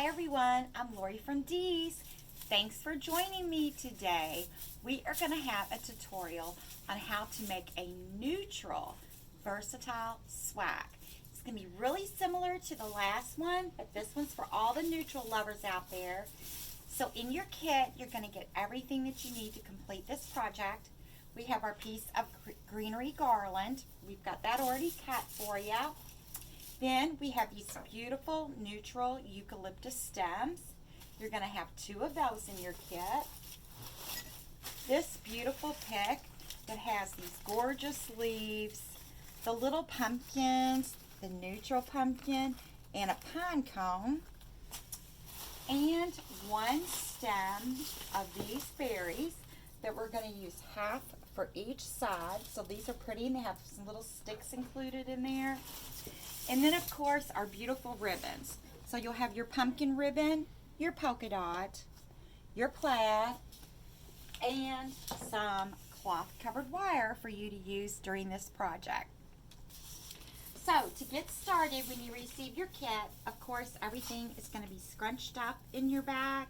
Hi everyone, I'm Lori from Dee's. Thanks for joining me today. We are going to have a tutorial on how to make a neutral, versatile swag. It's going to be really similar to the last one, but this one's for all the neutral lovers out there. So in your kit, you're going to get everything that you need to complete this project. We have our piece of greenery garland. We've got that already cut for you. Then we have these beautiful neutral eucalyptus stems. You're going to have 2 of those in your kit. This beautiful pick that has these gorgeous leaves, the little pumpkins, the neutral pumpkin, and a pine cone, and 1 stem of these berries that we're going to use half for each side. So these are pretty and they have some little sticks included in there. And then, of course, our beautiful ribbons. So you'll have your pumpkin ribbon, your polka dot, your plaid, and some cloth-covered wire for you to use during this project. So, to get started, when you receive your kit, of course, everything is going to be scrunched up in your bag.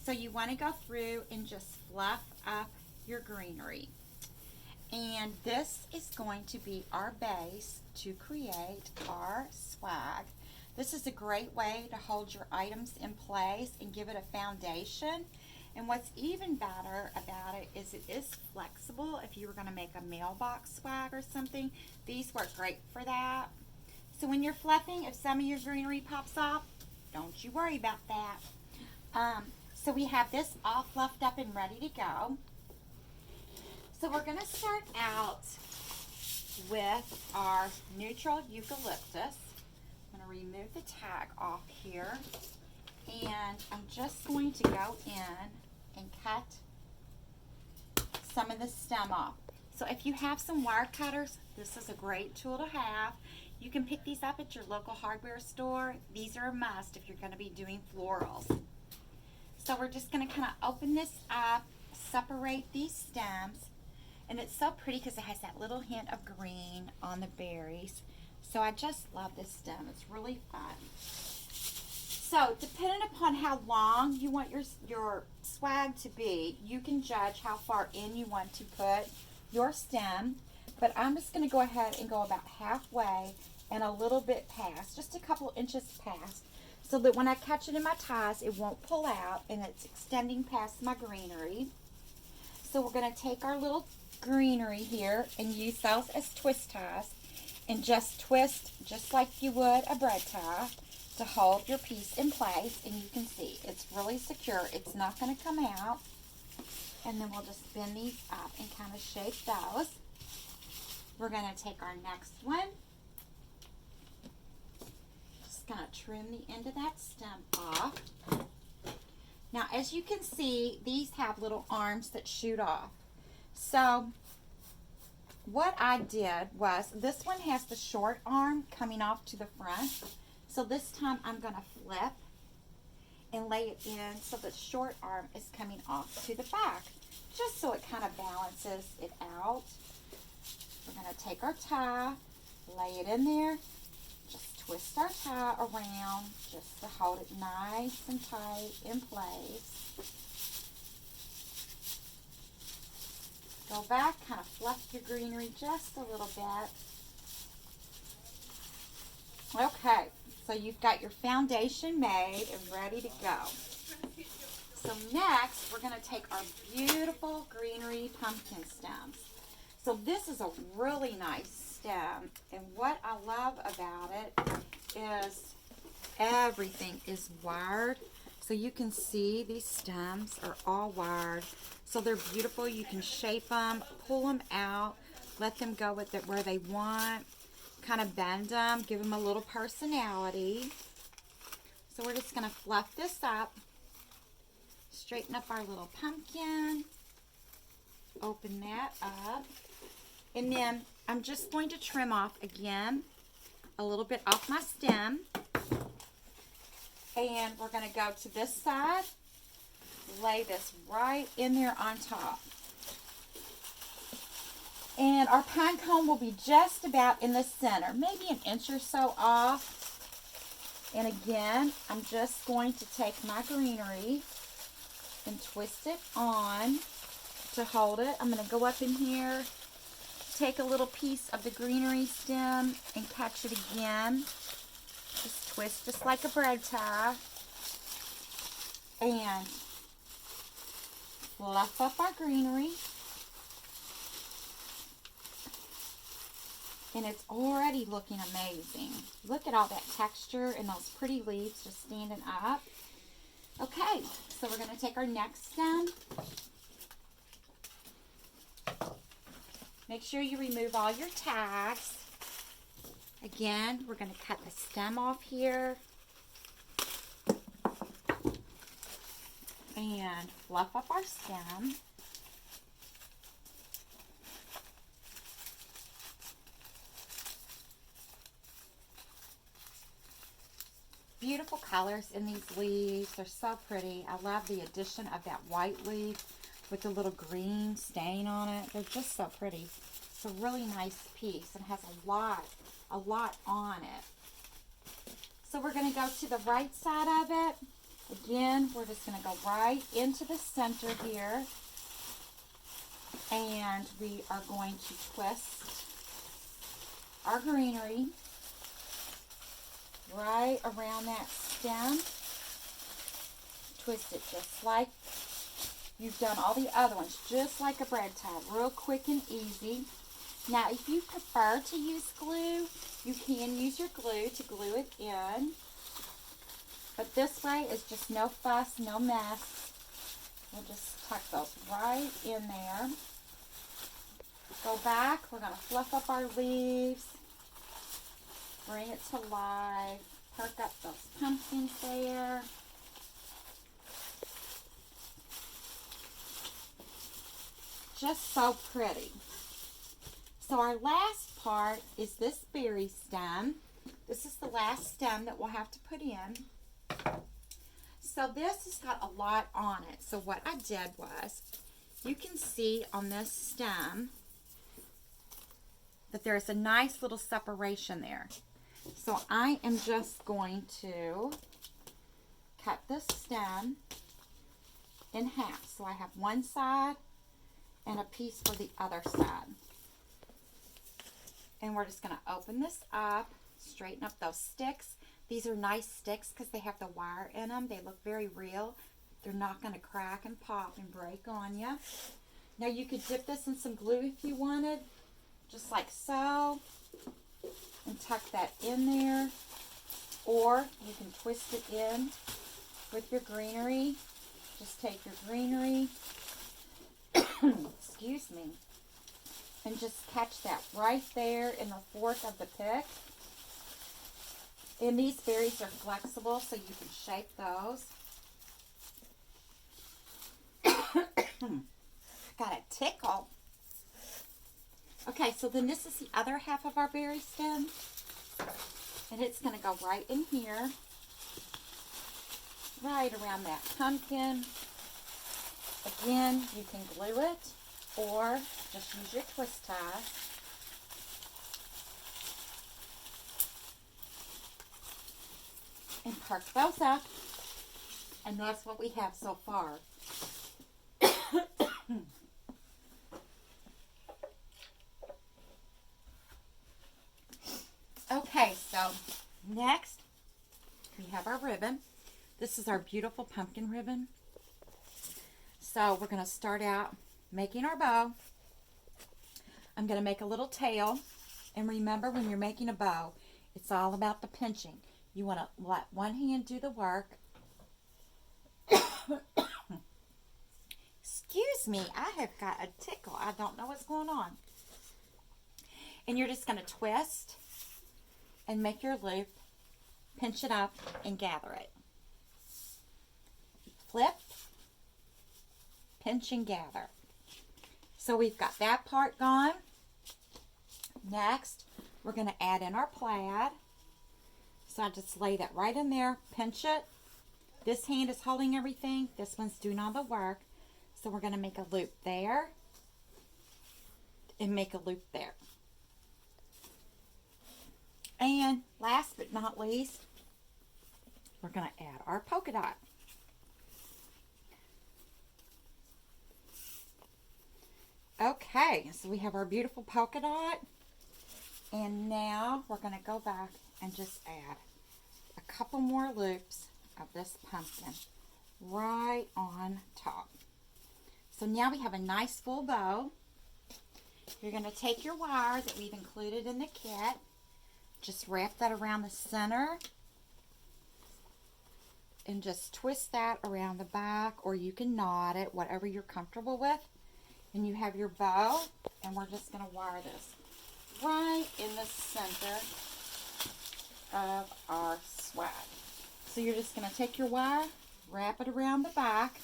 So you want to go through and just fluff up your greenery. And this is going to be our base to create our swag. This is a great way to hold your items in place and give it a foundation. And what's even better about it is flexible. If you were going to make a mailbox swag or something, these work great for that. So when you're fluffing, if some of your greenery pops off, don't you worry about that. So we have this all fluffed up and ready to go. So we're going to start out with our neutral eucalyptus. I'm going to remove the tag off here, and I'm just going to go in and cut some of the stem off. So if you have some wire cutters, this is a great tool to have. You can pick these up at your local hardware store. These are a must if you're going to be doing florals. So we're just going to kind of open this up, separate these stems. And it's so pretty because it has that little hint of green on the berries. So I just love this stem. It's really fun. So depending upon how long you want your swag to be, you can judge how far in you want to put your stem. But I'm just going to go ahead and go about halfway and a little bit past, just a couple inches past, so that when I catch it in my ties, it won't pull out and it's extending past my greenery. So we're going to take our little greenery here and use those as twist ties and just twist just like you would a bread tie to hold your piece in place. And you can see it's really secure. It's not going to come out. And then we'll just bend these up and kind of shape those. We're going to take our next one. Just going to trim the end of that stem off. Now, as you can see, these have little arms that shoot off. So, what I did was, this one has the short arm coming off to the front. So this time I'm going to flip and lay it in so the short arm is coming off to the back, just so it kind of balances it out. We're going to take our tie, lay it in there, just twist our tie around just to hold it nice and tight in place. Go back, kind of fluff your greenery just a little bit. Okay, so you've got your foundation made and ready to go. So next, we're going to take our beautiful greenery pumpkin stems. So this is a really nice stem, and what I love about it is everything is wired. So you can see these stems are all wired. So they're beautiful. You can shape them, pull them out, let them go with it where they want, kind of bend them, give them a little personality. So we're just going to fluff this up, straighten up our little pumpkin, open that up, and then I'm just going to trim off again a little bit off my stem. And we're going to go to this side, lay this right in there on top. And our pine cone will be just about in the center, maybe an inch or so off. And again, I'm just going to take my greenery and twist it on to hold it. I'm going to go up in here, take a little piece of the greenery stem and catch it again. Just twist just like a bread tie. And fluff up our greenery. And it's already looking amazing. Look at all that texture and those pretty leaves just standing up. Okay, so we're going to take our next stem. Make sure you remove all your tags. Again, we're going to cut the stem off here. And fluff up our stem. Beautiful colors in these leaves. They're so pretty. I love the addition of that white leaf with the little green stain on it. They're just so pretty. It's a really nice piece and has a lot on it. So we're going to go to the right side of it. Again, we're just going to go right into the center here. And we are going to twist our greenery right around that stem. Twist it just like you've done all the other ones, just like a bread tie, real quick and easy. Now, if you prefer to use glue, you can use your glue to glue it in. But this way is just no fuss, no mess. We'll just tuck those right in there. Go back. We're going to fluff up our leaves. Bring it to life. Perk up those pumpkins there. Just so pretty. So our last part is this berry stem. This is the last stem that we'll have to put in. So this has got a lot on it. So what I did was, you can see on this stem that there's a nice little separation there. So I am just going to cut this stem in half. So I have one side and a piece for the other side. And we're just going to open this up, straighten up those sticks. These are nice sticks because they have the wire in them. They look very real. They're not going to crack and pop and break on you. Now you could dip this in some glue if you wanted, just like so, and tuck that in there. Or you can twist it in with your greenery. Just take your greenery, excuse me, and just catch that right there in the fork of the pick. And these berries are flexible, so you can shape those. Got a tickle. Okay, so then this is the other half of our berry stem. And it's going to go right in here. Right around that pumpkin. Again, you can glue it or just use your twist tie. And perk those up. And that's what we have so far. Okay, so next we have our ribbon. This is our beautiful pumpkin ribbon. So we're going to start out making our bow. I'm going to make a little tail. And remember, when you're making a bow, it's all about the pinching. You want to let one hand do the work. Excuse me, I have got a tickle. I don't know what's going on. And you're just going to twist and make your loop, pinch it up, and gather it. Flip, pinch, and gather. So we've got that part gone. Next, we're going to add in our plaid. So I just lay that right in there, pinch it. This hand is holding everything. This one's doing all the work. So we're going to make a loop there and make a loop there. And last but not least, we're going to add our polka dot. Okay, so we have our beautiful polka dot. And now we're going to go back and just add a couple more loops of this pumpkin right on top. So now we have a nice full bow. You're going to take your wire that we've included in the kit, just wrap that around the center, and just twist that around the back, or you can knot it, whatever you're comfortable with. And you have your bow, and we're just going to wire this right in the center of our swag. So you're just going to take your wire, wrap it around the back,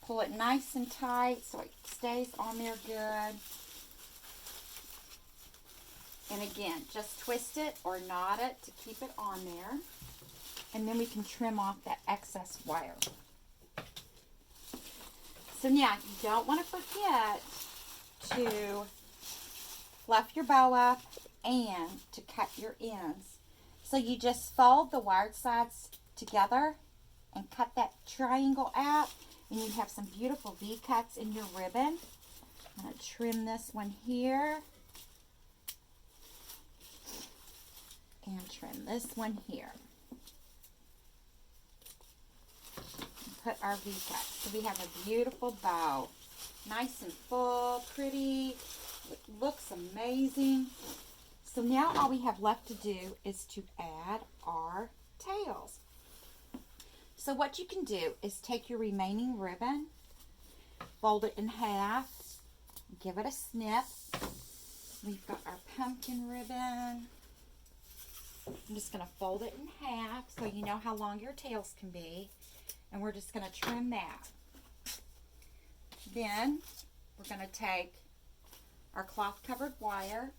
pull it nice and tight so it stays on there good. And again, just twist it or knot it to keep it on there. And then we can trim off that excess wire. So now, you don't want to forget to fluff your bow up and to cut your ends. So you just fold the wired sides together and cut that triangle out, and you have some beautiful V-cuts in your ribbon. I'm going to trim this one here and trim this one here. Put our V-cut. So we have a beautiful bow. Nice and full, pretty. It looks amazing. So now all we have left to do is to add our tails. So what you can do is take your remaining ribbon, fold it in half, give it a snip. We've got our pumpkin ribbon. I'm just going to fold it in half so you know how long your tails can be. And we're just going to trim that. Then we're going to take our cloth covered wire,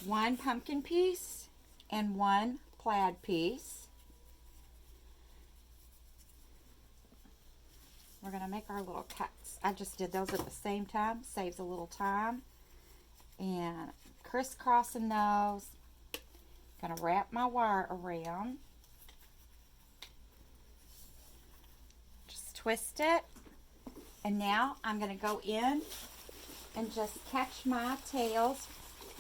one pumpkin piece and one plaid piece. We're going to make our little cuts. I just did those at the same time, saves a little time. And crisscrossing those, going to wrap my wire around. Twist it, and now I'm going to go in and just catch my tails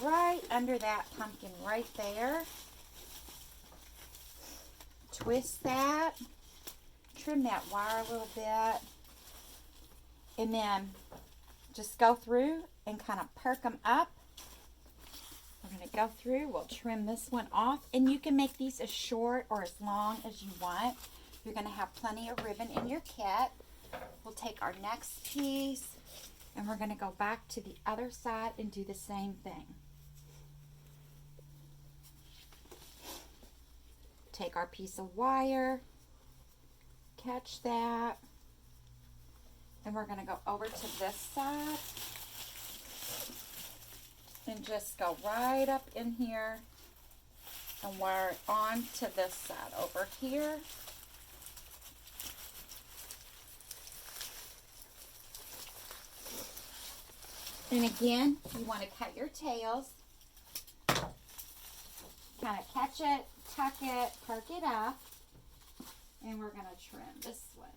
right under that pumpkin right there. Twist that, trim that wire a little bit, and then just go through and kind of perk them up. We're going to go through, we'll trim this one off, and you can make these as short or as long as you want. You're going to have plenty of ribbon in your kit. We'll take our next piece and we're going to go back to the other side and do the same thing. Take our piece of wire, catch that, and we're going to go over to this side and just go right up in here and wire it on to this side over here. And again, you want to cut your tails, kind of catch it, tuck it, perk it up, and we're going to trim this one.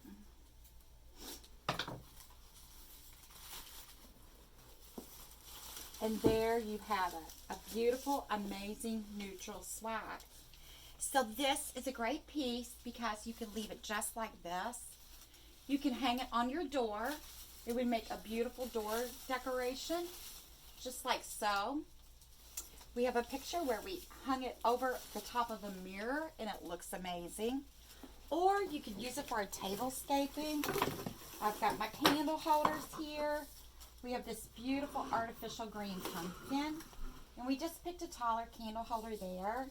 And there you have it, a beautiful, amazing neutral swag. So this is a great piece because you can leave it just like this. You can hang it on your door. It would make a beautiful door decoration, just like so. We have a picture where we hung it over the top of a mirror, and it looks amazing. Or you could use it for a tablescaping. I've got my candle holders here. We have this beautiful artificial green pumpkin, and we just picked a taller candle holder there,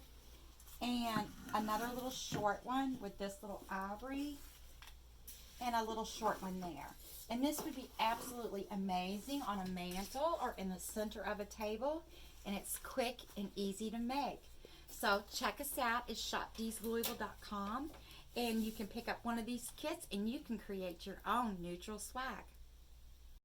and another little short one with this little ivory, and a little short one there. And this would be absolutely amazing on a mantle or in the center of a table. And it's quick and easy to make. So check us out. It's shopdeeslouisville.com. And you can pick up one of these kits and you can create your own neutral swag.